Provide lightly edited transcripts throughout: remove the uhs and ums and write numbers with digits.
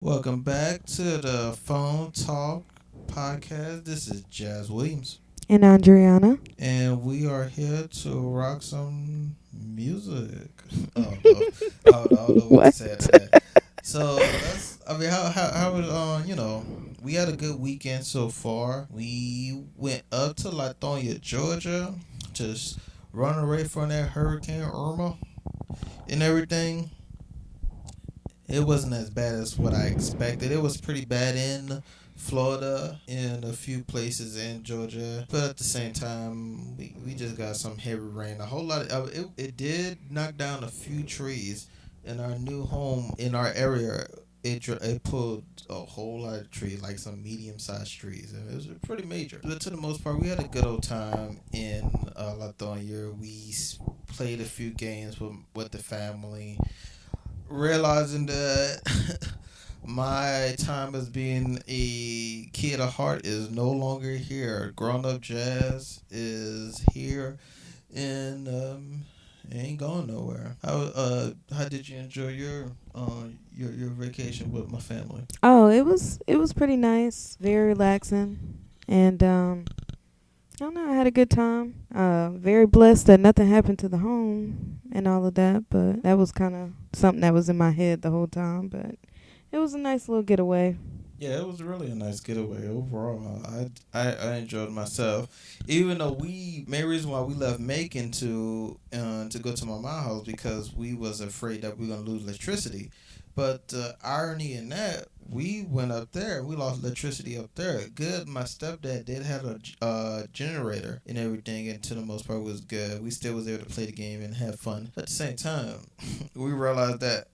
Welcome back to the Phone Talk podcast. This is Jazz Williams, And Andriana. and we are here to rock some music. Oh no, I don't know what to What? say to that. So let's. I mean, how was we had a good weekend so far. We went up to Latonia, Georgia, just run away from that Hurricane Irma and everything. It wasn't as bad as what I expected. It was pretty bad in Florida, in a few places in Georgia, but at the same time, we just got some heavy rain. A whole lot of it did knock down a few trees in our new home in our area. It pulled a whole lot of trees, like some medium sized trees, and it was pretty major. But to the most part, we had a good old time in Latonia. Played a few games with the family, realizing that my time as being a kid at heart is no longer here. Grown up jazz is here, and it ain't going nowhere. How did you enjoy your vacation with my family? Oh, it was pretty nice, very relaxing, and I don't know. I had a good time. Very blessed that nothing happened to the home and all of that, but that was kind of something that was in my head the whole time. But it was a nice little getaway. Yeah, it was really a nice getaway overall. I enjoyed myself, even though we main reason why we left Macon to go to my mom's house because we was afraid that we were gonna lose electricity. But irony in that, we went up there, we lost electricity up there. Good, my stepdad did have a generator and everything, and to the most part was good. We still was able to play the game and have fun. At the same time, we realized that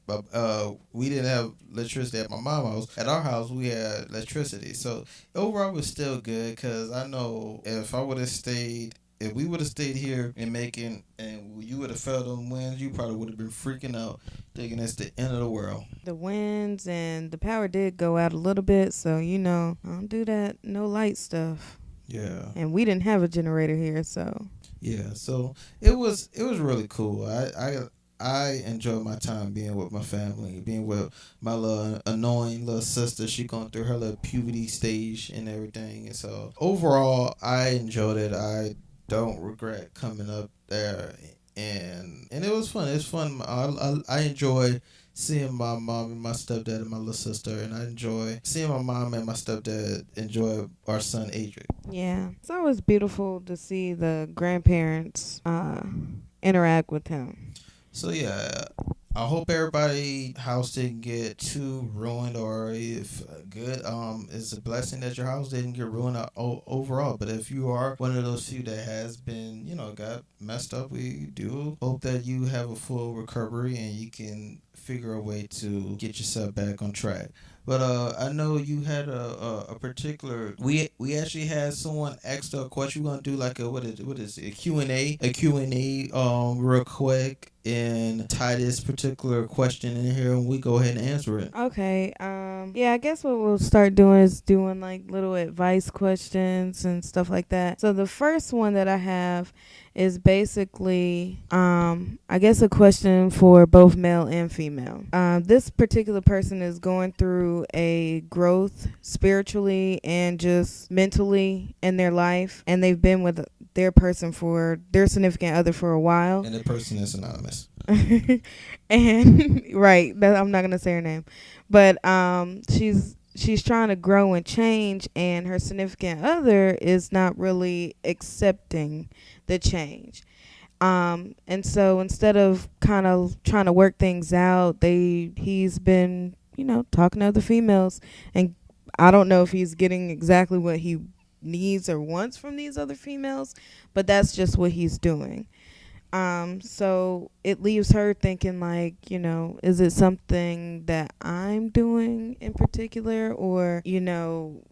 we didn't have electricity at my mom's house. At our house, we had electricity. So overall, it was still good because I know if we would have stayed here in Macon and you would have felt them winds, you probably would have been freaking out, thinking it's the end of the world. The winds and the power did go out a little bit, so I don't do that no light stuff. Yeah. And we didn't have a generator here, so Yeah, so it was really cool. I enjoyed my time being with my family, being with my little annoying little sister. She going through her little puberty stage and everything. And so overall, I enjoyed it. I don't regret coming up there, and it was fun. It's fun. I enjoy seeing my mom and my stepdad and my little sister, and I enjoy seeing my mom and my stepdad enjoy our son Adric. yeah. It's always beautiful to see the grandparents interact with him. So yeah, I hope everybody house didn't get too ruined, or if good, it's a blessing that your house didn't get ruined overall. But if you are one of those few that has been, got messed up, we do hope that you have a full recovery and you can figure a way to get yourself back on track. But I know you had a particular. We actually had someone ask a question. We're gonna do like what is it, a Q&A real quick and tie this particular question in here, and we go ahead and answer it. Okay. Yeah, I guess what we'll start doing is doing like little advice questions and stuff like that. So the first one that I have is basically I guess a question for both male and female. This particular person is going through a growth spiritually and just mentally in their life, and they've been with their significant other for a while. And the person is anonymous. And right, I'm not gonna say her name, but she's trying to grow and change, and her significant other is not really accepting the change. And so instead of kind of trying to work things out, he's been talking to other females, and I don't know if he's getting exactly what he needs or wants from these other females, but that's just what he's doing. So it leaves her thinking like, is it something that I'm doing in particular, or,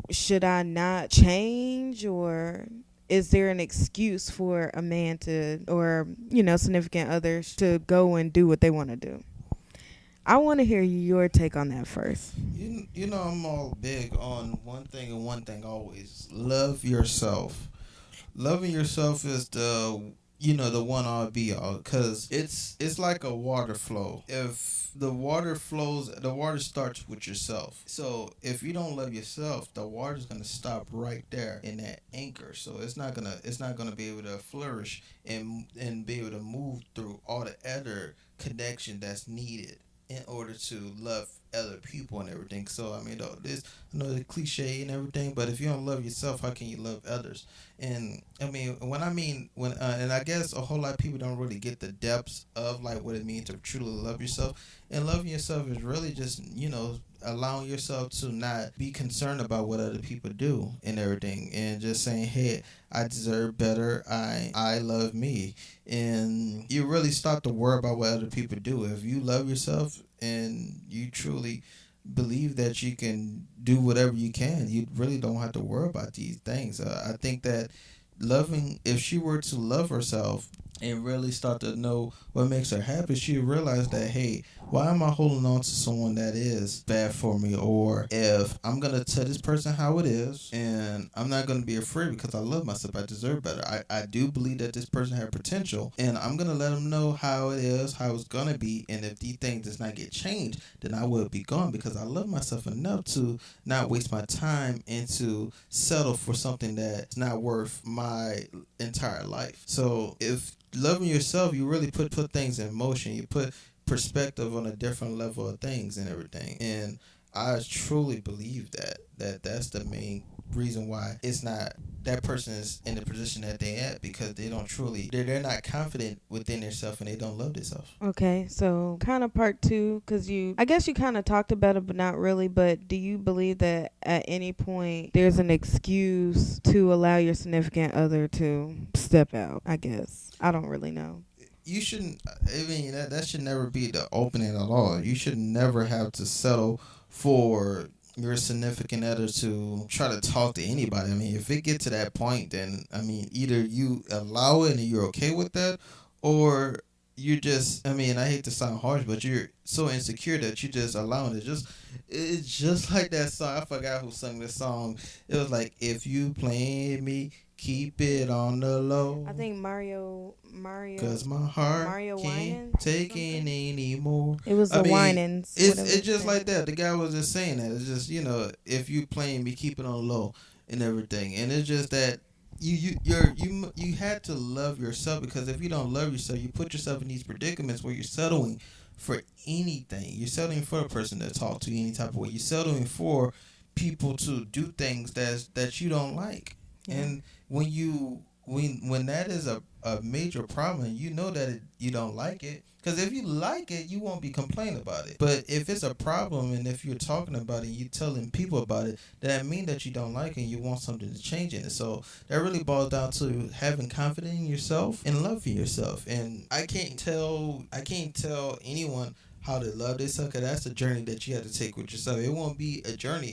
should I not change, or is there an excuse for a man to, or, significant others to go and do what they want to do? I want to hear your take on that first. You know I'm all big on one thing and one thing always: love yourself. Loving yourself is the the one all be all, because it's like a water flow. If the water flows, the water starts with yourself. So if you don't love yourself, the water's gonna stop right there in that anchor. So it's not gonna be able to flourish and be able to move through all the other connection that's needed in order to love other people and everything. So I mean, though, this, I know the cliche and everything, but if you don't love yourself, how can you love others? And I mean, when and I guess a whole lot of people don't really get the depths of like what it means to truly love yourself. And loving yourself is really just allowing yourself to not be concerned about what other people do and everything, and just saying, hey, I deserve better. I love me, and you really stop to worry about what other people do. If you love yourself and you truly believe that you can do whatever you can, you really don't have to worry about these things. I think that if she were to love herself and really start to know what makes her happy, she would realize that, hey, why am I holding on to someone that is bad for me? Or if I'm gonna tell this person how it is, and I'm not gonna be afraid because I love myself, I deserve better. I do believe that this person has potential, and I'm gonna let them know how it is, how it's gonna be, and if these things does not get changed, then I will be gone because I love myself enough to not waste my time and to settle for something that's not worth my entire life. So if loving yourself, you really put things in motion. You put perspective on a different level of things and everything. And I truly believe that's the main reason why it's not that person is in the position that they at, because they don't truly they're not confident within themselves and they don't love themselves. Okay, so kind of part two, because I guess you kind of talked about it, but not really. But do you believe that at any point there's an excuse to allow your significant other to step out? I guess. I don't really know. You shouldn't. I mean, that should never be the opening at all. You should never have to settle for your significant other to try to talk to anybody. I mean, if it get to that point, then I mean, either you allow it and you're okay with that, or you just. I mean, I hate to sound harsh, but you're so insecure that you just allowing it. It's just like that song. I forgot who sung this song. It was like, if you play me, keep it on the low. I think Mario, Cause my heart Mario can't Winans or take it something. anymore. It was I the mean, Winans, whatever it's his just name. like that. The guy was just saying that. It's just if you playing me, keep it on low and everything. And it's just that you had to love yourself, because if you don't love yourself, you put yourself in these predicaments where you're settling for anything. You're settling for a person to talk to you any type of way. You're settling for people to do things that you don't like. Yeah. And when that is a major problem, you know that you don't like it. Because if you like it, you won't be complaining about it. But if it's a problem, and if you're talking about it, you telling people about it, that means that you don't like it and you want something to change in it. So that really boils down to having confidence in yourself and loving yourself. And I can't tell anyone how to love themselves, because that's a journey that you have to take with yourself. It won't be a journey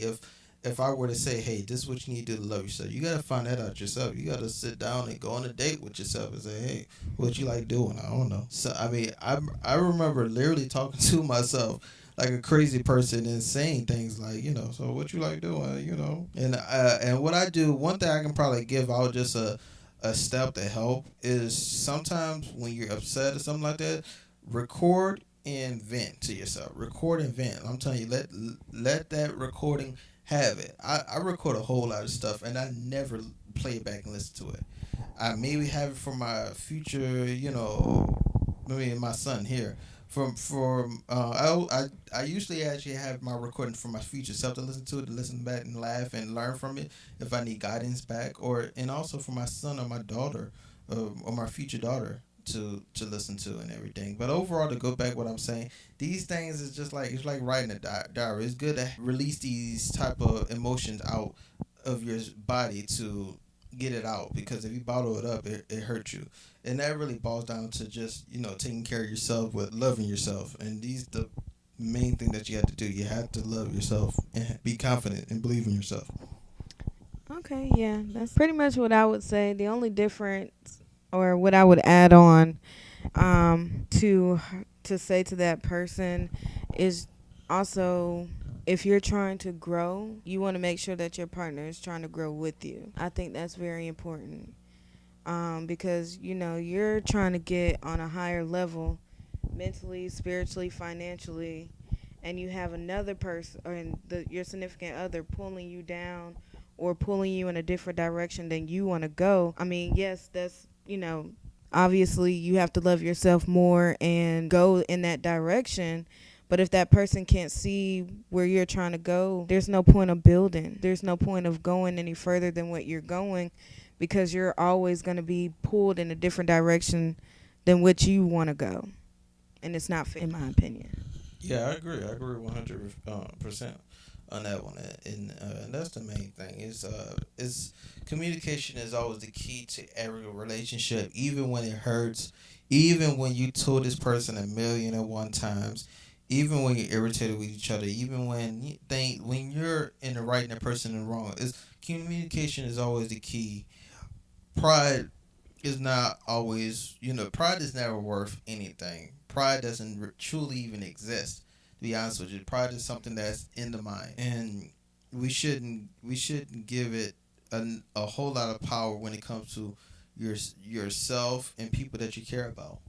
if I were to say, hey, this is what you need to do to love yourself. You gotta find that out yourself. You gotta sit down and go on a date with yourself and say, hey, what you like doing? I don't know. So I mean, I remember literally talking to myself like a crazy person and saying things like, so what you like doing, and what I do. One thing I can probably give out, just a step to help, is sometimes when you're upset or something like that, record and vent to yourself. Record and vent. I'm telling you, let that recording have it. I record a whole lot of stuff and I never play it back and listen to it. I maybe have it for my future, maybe my son here. I usually actually have my recording for my future self to listen to it, to listen back and laugh and learn from it if I need guidance back, and also for my son or my daughter, or my future daughter to listen to and everything. But overall, to go back what I'm saying, these things is just like, it's like writing a diary. It's good to release these type of emotions out of your body to get it out, because if you bottle it up, it hurts you. And that really boils down to just taking care of yourself with loving yourself. And these the main thing that you have to do. You have to love yourself and be confident and believe in yourself. Okay, yeah, that's pretty much what I would say. The only difference, or what I would add on, to say to that person, is also, if you're trying to grow, you want to make sure that your partner is trying to grow with you. I think that's very important. because you're trying to get on a higher level, mentally, spiritually, financially, and you have another person or your significant other pulling you down or pulling you in a different direction than you want to go. I mean, yes, that's obviously you have to love yourself more and go in that direction. But if that person can't see where you're trying to go, there's no point of building. There's no point of going any further than what you're going, because you're always going to be pulled in a different direction than what you want to go. And it's not fair, in my opinion. Yeah, I agree. I agree 100% on that one, and that's the main thing. Is communication is always the key to every relationship, even when it hurts, even when you told this person a million and one times, even when you're irritated with each other, even when you think when you're in the right and the person in the wrong. Is communication is always the key. Pride is not always, pride is never worth anything. Pride doesn't truly even exist. To be honest with you, pride is something that's in the mind, and we shouldn't give it a whole lot of power when it comes to yourself and people that you care about.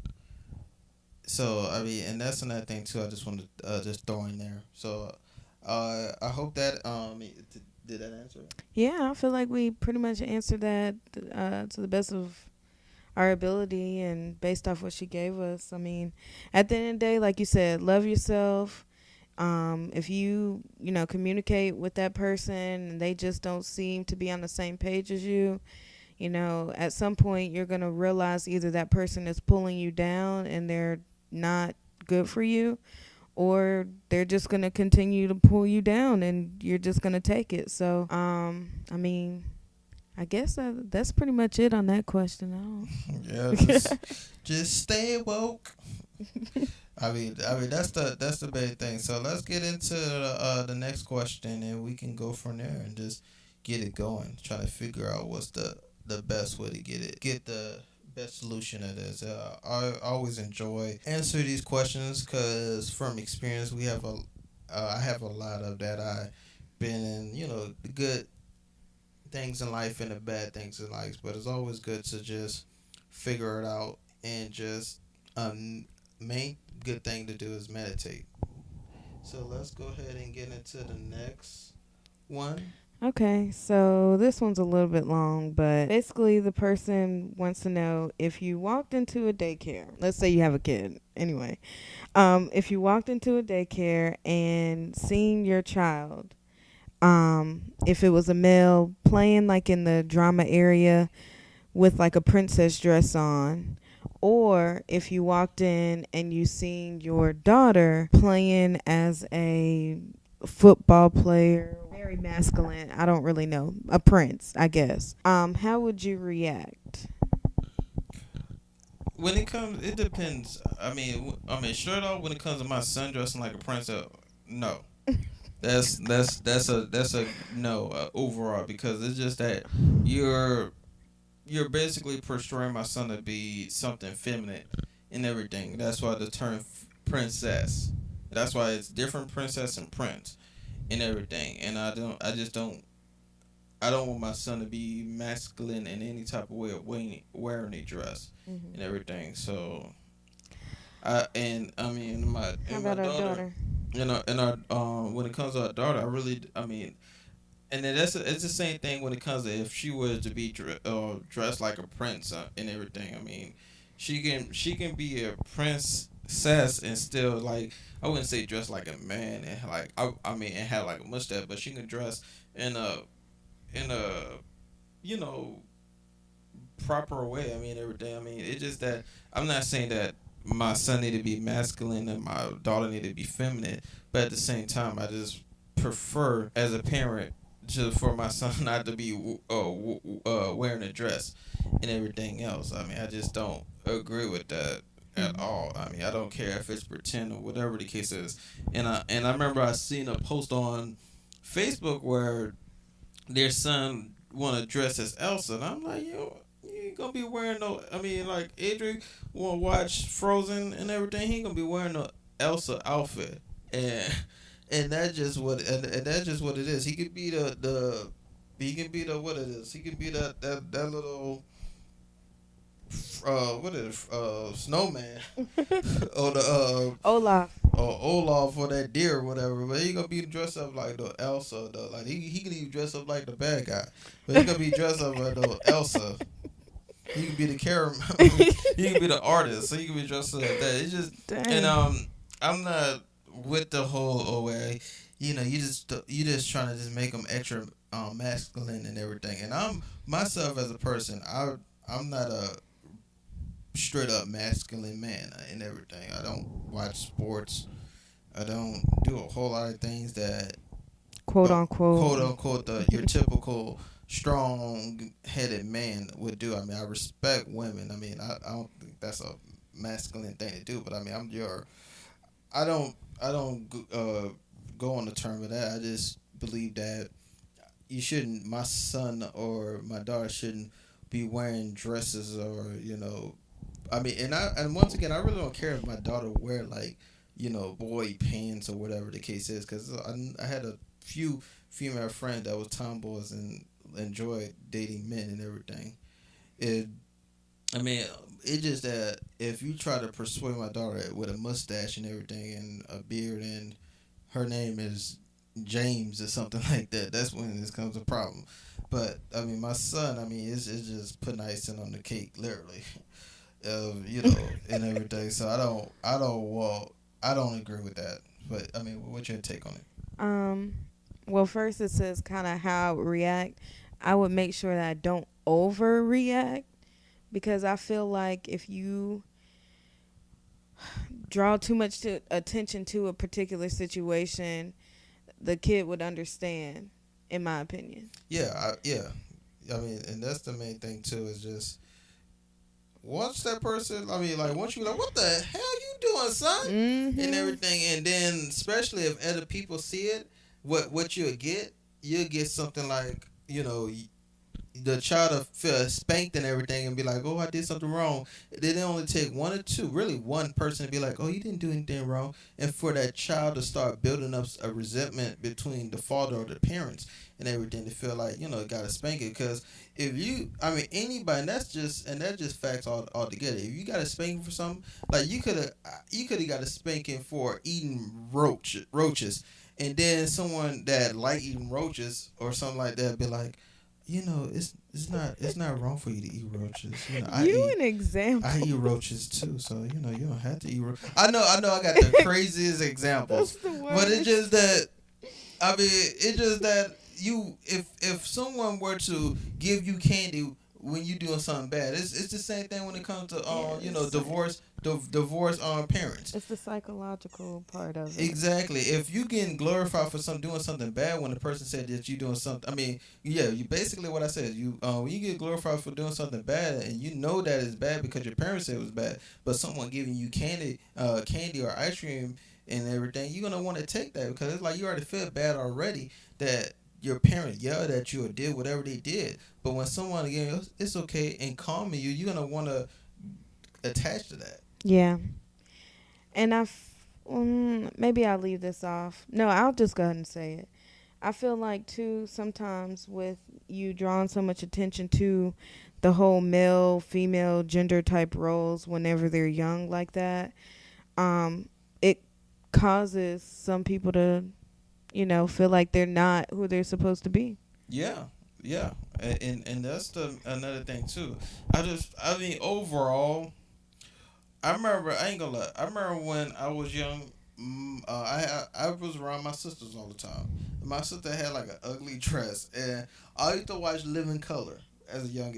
So I mean, and that's another thing too. I just want to just throw in there. So I hope that did that answer it? Yeah, I feel like we pretty much answered that to the best of our ability and based off what she gave us. I mean, at the end of the day, like you said, love yourself. If you communicate with that person and they just don't seem to be on the same page as you, at some point you're going to realize either that person is pulling you down and they're not good for you, or they're just going to continue to pull you down and you're just going to take it. So, I mean, I guess that's pretty much it on that question. Yeah, just stay woke. I mean that's the big thing. So let's get into the next question, and we can go from there and just get it going. Try to figure out what's the best way to get the best solution of this. I always enjoy answer these questions because from experience I have a lot of that. I been in the good things in life and the bad things in life, but it's always good to just figure it out and just main good thing to do is meditate. So let's go ahead and get into the next one. Okay, so this one's a little bit long, but basically the person wants to know, if you walked into a daycare. Let's say you have a kid. Anyway, if you walked into a daycare and seen your child, if it was a male playing like in the drama area with like a princess dress on, or if you walked in and you seen your daughter playing as a football player, very masculine, I don't really know, a prince, I guess. How would you react? When it comes, it depends. I mean, straight off, when it comes to my son dressing like a prince, no. That's a no overall, because it's just that you're you're basically portraying my son to be something feminine and everything. That's why the term princess. That's why it's different princess and prince and everything. And I don't want my son to be masculine in any type of way of wearing a dress and everything. So I mean my How and my about our daughter, daughter? and our when it comes to our daughter, I mean, and then it's the same thing when it comes to if she was to be dressed like a prince and everything. I mean, she can be a princess and still, like, I wouldn't say dress like a man and like I mean and have like a mustache, but she can dress in a you know proper way. I mean everything. I mean it's just that I'm not saying that my son need to be masculine and my daughter need to be feminine, but at the same time I just prefer as a parent just for my son not to be wearing a dress and everything else. I mean I just don't agree with that at Mhm. all. I mean I don't care if it's pretend or whatever the case is. And I remember I seen a post on Facebook where their son want to dress as Elsa, and I'm like, yo, you ain't gonna be wearing no. I mean, like Adrian want to watch Frozen and everything. He ain't gonna be wearing no Elsa outfit, and and that's just what it is. He could be the what it is. He could be that little. what is snowman or the Olaf. or Olaf or that deer or whatever, but he gonna be dressed up like the Elsa though. Like he can even dress up like the bad guy, but he gonna be dressed up like the Elsa. He can be the character. He can be the artist, so he can be dressed up like that. It's just and Dang. I'm not with the whole way. You just trying to just make them extra masculine and everything. And I'm myself as a person. I'm not a straight up masculine man and everything. I don't watch sports. I don't do a whole lot of things that Quote quote unquote. unquote your typical strong headed man would do. I mean, I respect women. I mean, I don't think that's a masculine thing to do. But I mean, I don't go on the term of that. I just believe that you shouldn't. My son or my daughter shouldn't be wearing dresses or I mean, and once again, I really don't care if my daughter wear like boy pants or whatever the case is, because I had a few female friends that was tomboys and enjoyed dating men and everything. It, I mean, it's just that if you try to persuade my daughter with a mustache and everything and a beard and her name is James or something like that, that's when this comes a problem. But I mean, my son, I mean, it's just putting icing on the cake, literally, and everything. So I don't agree with that. But I mean, what's your take on it? Um, well, first it says kind of how I would react. I would make sure that I don't overreact because I feel like if you draw too much attention to a particular situation, the kid would understand, in my opinion. Yeah. I mean, and that's the main thing too. Is just once that person, I mean, like once you like, what the hell you doing, son, and Mm-hmm. everything, and then especially if other people see it, what you'll get something like the child will feel spanked and everything and be like, oh, I did something wrong. Then it only take one or two, really one person to be like, oh, you didn't do anything wrong. And for that child to start building up a resentment between the father or the parents and everything to feel like, got to spank it. Because if I mean, anybody, and that's just facts all together. If you got a spanking for something, like you could have got a spanking for eating roaches. And then someone that like eating roaches or something like that be like, it's not wrong for you to eat roaches. You an example. I eat roaches too, so you don't have to eat roaches. I know I got the craziest That's examples, the but it's worst. just that I mean it's just that if someone were to give you candy when you doing something bad, it's the same thing when it comes to Yeah, it's divorce parents. it's the psychological part of it. Exactly. If you getting glorified for doing something bad when the person said that you doing something, I mean, yeah, you basically what I said. You when you get glorified for doing something bad and you know that it's bad because your parents said it was bad, but someone giving you candy or ice cream and everything, you're gonna want to take that because it's like you already feel bad already that your parent yelled at you or did whatever they did. But when someone again, it's okay and calming you, you're gonna want to attach to that. Yeah. And maybe I'll leave this off. No, I'll just go ahead and say it. I feel like too sometimes with you drawing so much attention to the whole male female gender type roles whenever they're young like that, it causes some people to feel like they're not who they're supposed to be. Yeah, yeah, and that's the another thing too. I mean, overall, I remember. I ain't gonna lie. I remember when I was young. I was around my sisters all the time. My sister had like an ugly dress, and I used to watch Living Color as a young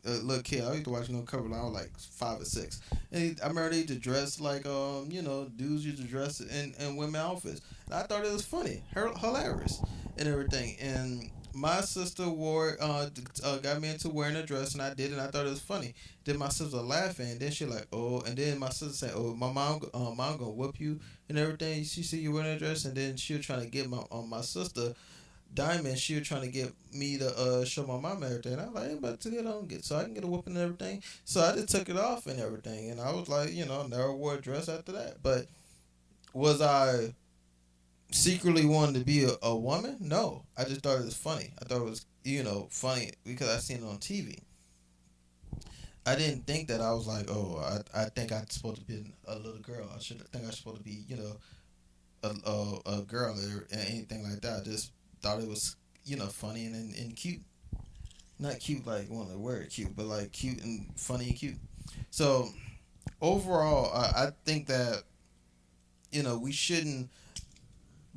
little kid. I used to watch Living Color when I was like 5 or 6. And I remember they used to dress like dudes used to dress in women outfits. And I thought it was funny, hilarious, and everything. And my sister got me into wearing a dress, and I did, and I thought it was funny. Then my sister laughing, and then she like, oh, and then my sister said, oh, my mom gonna whoop you and everything. She see you wearing a dress, and then she was trying to get my sister Diamond. She was trying to get me to show my mom everything. I was like, I'm about to get on, so I can get a whooping and everything. So I just took it off and everything, and I was like, never wore a dress after that. But was I secretly wanted to be a woman? No, I just thought it was funny. I thought it was funny because I seen it on TV. I didn't think that. I was like, oh, I think I'm supposed to be a little girl. I should think I'm supposed to be, a girl or anything like that. I just thought it was, funny and cute. Not cute like one of the word cute, but like cute and funny and cute. So overall, I think that we shouldn't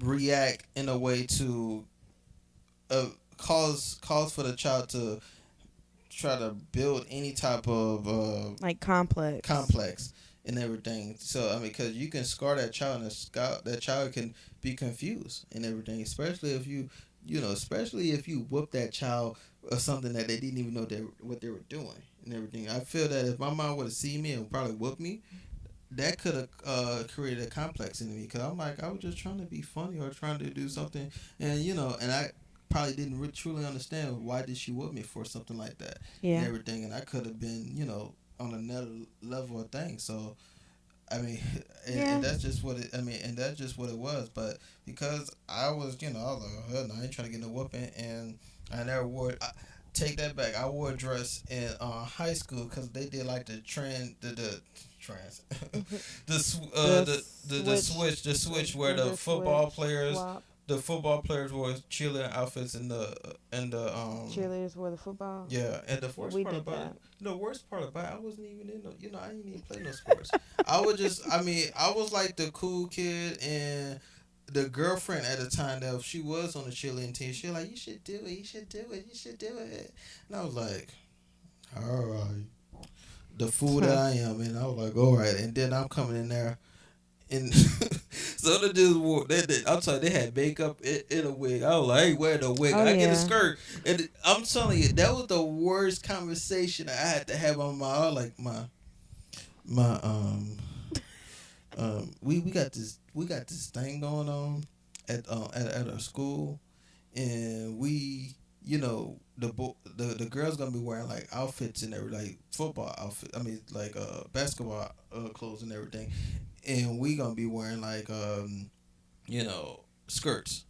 react in a way to cause for the child to try to build any type of Like complex. complex and everything. So I mean, because you can scar that child, and that child can be confused and everything. Especially if especially if you whoop that child or something that they didn't even know what they were doing and everything. I feel that if my mom would have seen me and probably whooped me, that could have created a complex in me because I'm like I was just trying to be funny or trying to do something, and and I probably didn't truly understand why did she whoop me for something like that and Yeah. everything, and I could have been on another level of things. So I mean, and Yeah. that's just what it. I mean, and that's just what it was. But because I was, I was like, oh, hell no, I ain't trying to get no whooping, and I never wore. Take that back. I wore a dress in high school because they did like the trend, the trans, the switch where the football players, Swap. wore cheerleader outfits and the Cheerleaders wear the football. yeah, and the Yeah, worst we part did about it, that. the worst part about it, I wasn't even in no, I didn't even play no sports. I was just, I mean, I was like the cool kid, and the girlfriend at the time that she was on the cheerleading team, she was like, you should do it, you should do it, you should do it. And I was like, all right, the fool that I am, and I was like, all right, and then I'm coming in there. And so they just wore. I'm telling you, they had makeup in a wig. I was like, I ain't wearing no wig. Oh I get a yeah. skirt. And I'm telling you, that was the worst conversation I had to have on my. I was like my we got this thing going on at our school, and we the girls gonna be wearing like outfits and everything, like football outfit. I mean like basketball clothes and everything, and we gonna be wearing like skirts.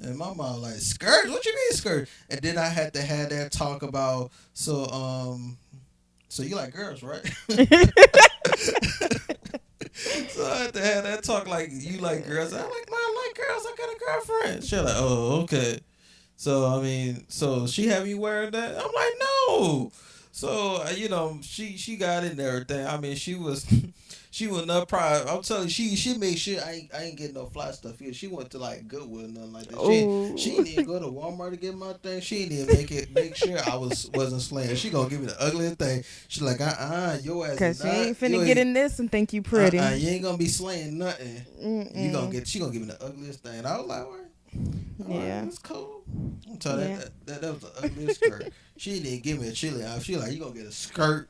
And my mom like skirts? What you mean skirt? And then I had to have that talk about so you like girls, right? So I had to have that talk like you like girls. I'm like, Mom, I like girls. I got a girlfriend. She like, oh, okay. So I mean, so she have you wearing that? I'm like, no. So she got it and everything. I mean, she was she was not proud. I'm telling you, she made sure I ain't getting no fly stuff here. She went to like Goodwill and nothing like that. She Oh. didn't even go to Walmart to get my thing. She didn't even make sure I wasn't slaying. She gonna give me the ugliest thing. She like your ass is Cause she not. ain't finna get in this and think you pretty. You ain't gonna be slaying nothing. Mm-mm. She gonna give me the ugliest thing. And I was like, all right. Yeah. That's cool. I'm telling Yeah. that was the ugliest skirt. She didn't give me a chili out. She like you gonna get a skirt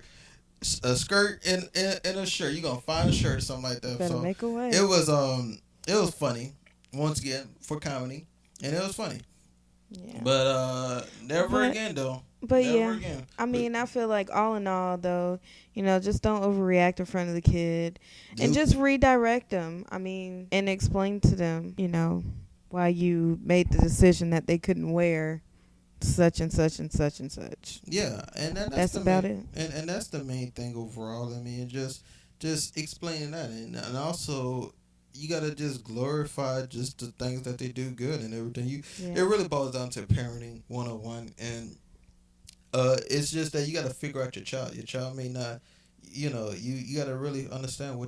and a shirt. You gonna find a shirt or something like that. Better So make a way. it was funny once again for comedy, and it was funny. Yeah. But never But again though. but Never yeah. again. I mean, I feel like all in all, though, just don't overreact in front of the kid, and Nope. just redirect them. I mean, and explain to them, why you made the decision that they couldn't wear such and such and such and such. Yeah, and that's That's the about main it. and that's the main thing overall. I mean, just explaining that, and also you gotta just glorify just the things that they do good and everything. It Yeah. really boils down to parenting 101, and it's just that you gotta figure out your child. Your child may not, you gotta really understand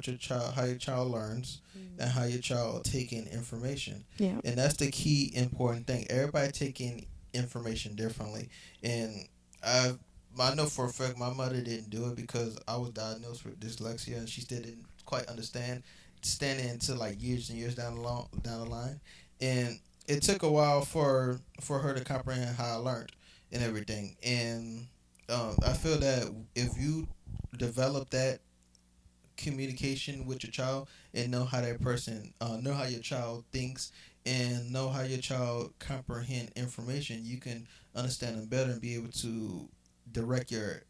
how your child learns, and how your child taking information, Yeah. and that's the key important thing. Everybody taking information differently, and I I know for a fact my mother didn't do it because I was diagnosed with dyslexia, and she still didn't quite understand standing until like years and years down the line, and it took a while for her to comprehend how I learned and everything, and I feel that if you develop that communication with your child and know how that person know how your child thinks and know how your child comprehend information, you can understand them better and be able to direct your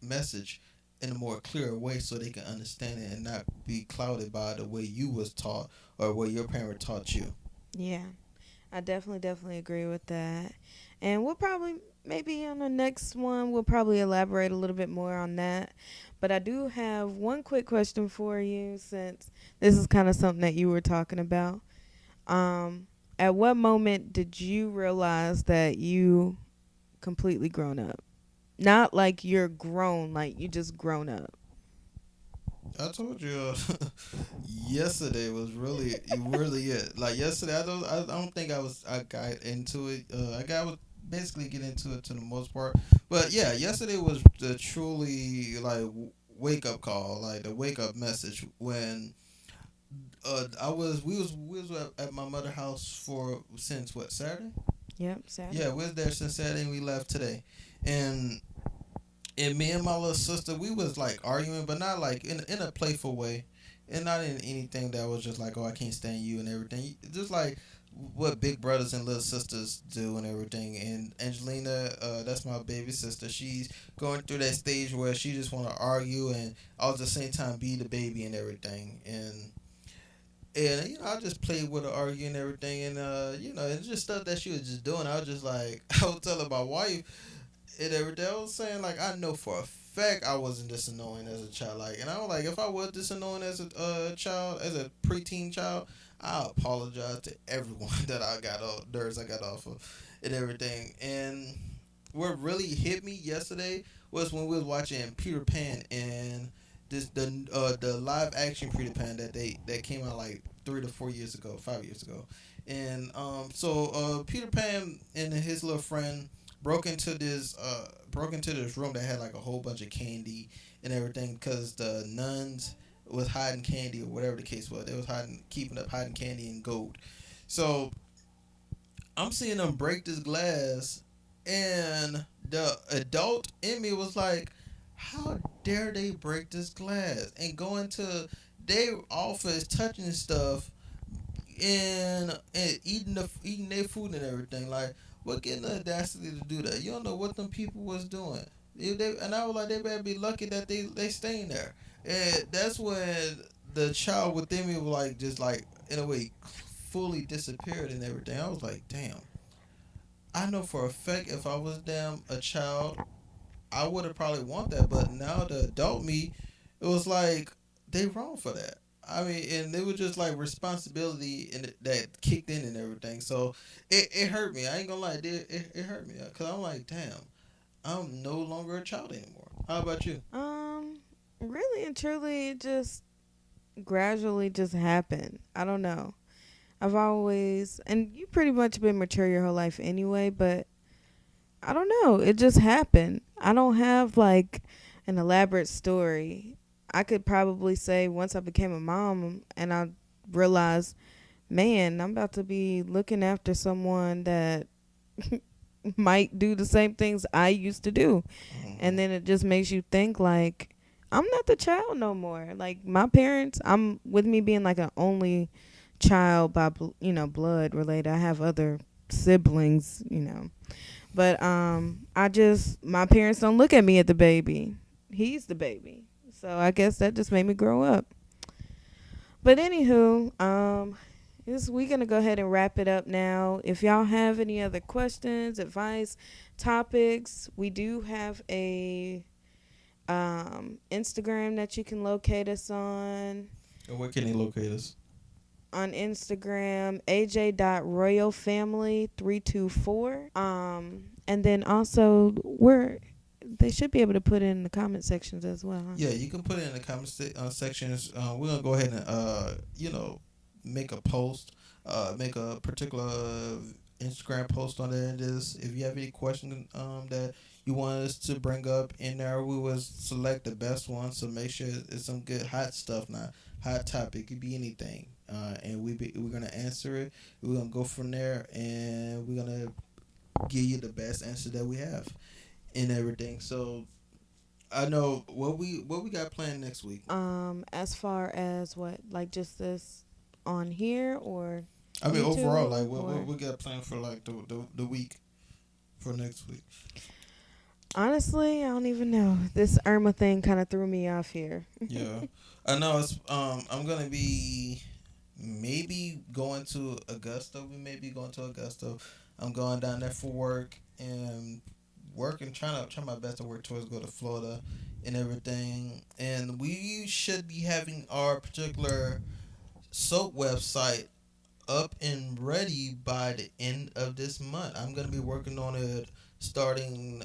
message in a more clearer way so they can understand it and not be clouded by the way you was taught or what your parent taught you. Yeah. I definitely agree with that. And we'll probably, maybe on the next one, we'll probably elaborate a little bit more on that. But I do have one quick question for you, since this is kind of something that you were talking about. Um, at what moment did you realize that you completely grown up? Not like you're grown, like you just grown up. I told you yesterday was really it. Like yesterday, I don't think I got into it. I got basically get into it to the most part. But yeah, yesterday was the truly like wake up call, like the wake up message when we was at my mother house for since what, Saturday? Yep, Saturday. Yeah, we was there since Saturday and we left today. And me and my little sister, we was like arguing, but not like in a playful way, and not in anything that was just like, oh, I can't stand you and everything. Just like what big brothers and little sisters do and everything. And Angelina, that's my baby sister. She's going through that stage where she just want to argue and all at the same time be the baby and everything. And I just played with her, argue and everything, and it's just stuff that she was just doing. I was just like, I was telling my wife and everything. I was saying like I know for a fact I wasn't this annoying as a child. Like, and I was like, if I was this annoying as a child, as a preteen child, I apologize to everyone that I got off nerves I got off of and everything. And what really hit me yesterday was when we was watching Peter Pan and the live action Peter Pan that came out like 3 to 4 years ago, 5 years ago. And Peter Pan and his little friend broke into this room that had like a whole bunch of candy and everything because the nuns was hiding candy or whatever the case was. They was keeping up hiding candy and gold. So I'm seeing them break this glass, and the adult in me was like, "How dare they break this glass and go into their office touching stuff and eating their food and everything? Like, what getting the audacity to do that? You don't know what them people was doing." And I was like, they better be lucky that they staying there. And that's when the child within me was like, just like in a way, fully disappeared and everything. I was like, damn. I know for a fact if I was damn a child, I would have probably want that. But now the adult me, it was like they wrong for that. I mean, and it was just like responsibility that kicked in and everything. So it hurt me. I ain't gonna lie, it hurt me because I'm like, damn, I'm no longer a child anymore. How about you? Um, really and truly, it just gradually just happened. I don't know. I've always, and you pretty much been mature your whole life anyway, but I don't know. It just happened. I don't have like an elaborate story. I could probably say once I became a mom and I realized, man, I'm about to be looking after someone that might do the same things I used to do. And then it just makes you think like, I'm not the child no more. Like my parents, I'm with me being like an only child by blood related. I have other siblings. But I just, my parents don't look at me as the baby. He's the baby. So I guess that just made me grow up. But anywho, we gonna go ahead and wrap it up now. If y'all have any other questions, advice, topics, we do have a Instagram that you can locate us on. And where can they locate us? On Instagram, aj.royalfamily324. And then also they should be able to put it in the comment sections as well. Huh? Yeah, you can put it in the comment sections. We're gonna go ahead and make a post, make a particular Instagram post on there. And just if you have any questions that you want us to bring up in there, we will select the best one. So make sure it's some good hot stuff, not hot topic. It could be anything, and we're gonna answer it. We're gonna go from there, and we're gonna give you the best answer that we have and everything. So I know what we got planned next week. As far as what, like just this on here or I mean, YouTube, overall, like what, or what we got planned for like the week for next week. honestly, I don't even know. This Irma thing kind of threw me off here. Yeah, I know. I'm gonna be maybe going to Augusta. We may be going to Augusta. I'm going down there for work and working, trying my best to work towards go to Florida and everything. And we should be having our particular soap website up and ready by the end of this month. I'm gonna be working on it starting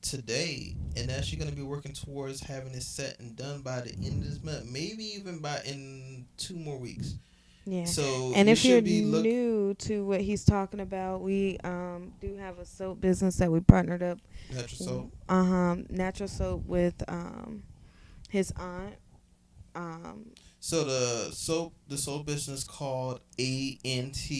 today, and actually gonna be working towards having it set and done by the end of this month, maybe even by in 2 more weeks. Yeah. So And you if you're should be look new to what he's talking about, we do have a soap business that we partnered up. natural soap. Natural soap with his aunt. So the soap business called ANT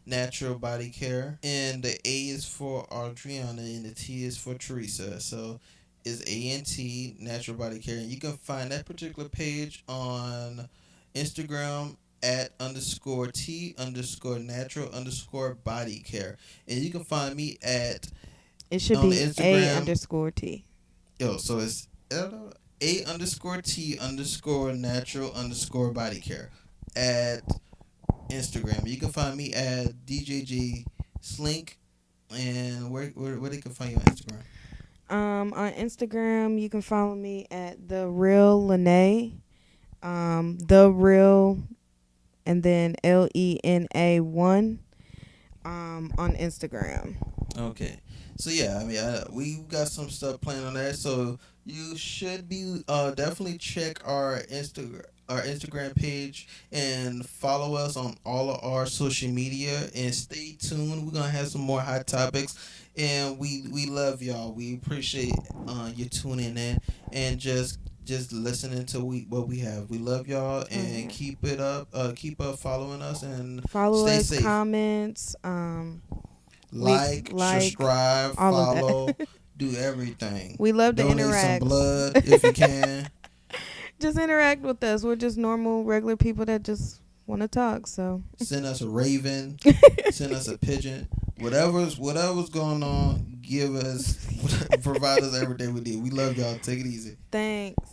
Natural Body Care, and the A is for Adriana and the T is for Teresa. So is ANT Natural Body Care, and you can find that particular page on Instagram at underscore T underscore natural underscore body care, and you can find me at It should on the be A Instagram. underscore T. So it's A underscore T underscore natural underscore body care at Instagram. You can find me at DJG Slink, and where they can find you on Instagram. On Instagram, you can follow me at the real Lene. The real, and then LENA1. On Instagram. Okay. So yeah, I mean, we got some stuff planned on that. So you should be definitely check our Instagram page and follow us on all of our social media and stay tuned. We're gonna have some more hot topics, and we love y'all. We appreciate you tuning in and just listening to what we have. We love y'all and Mhm. keep it up. Keep up following us and Follow stay us, safe. comments. We Like, like subscribe, all of follow, that. do everything. We love to Donate some interact. blood if you can. Just interact with us. We're just normal, regular people that just want to talk. So Send us a raven. Send us a pigeon. Whatever's going on, give us provide us everything we need. We love y'all. Take it easy. thanks.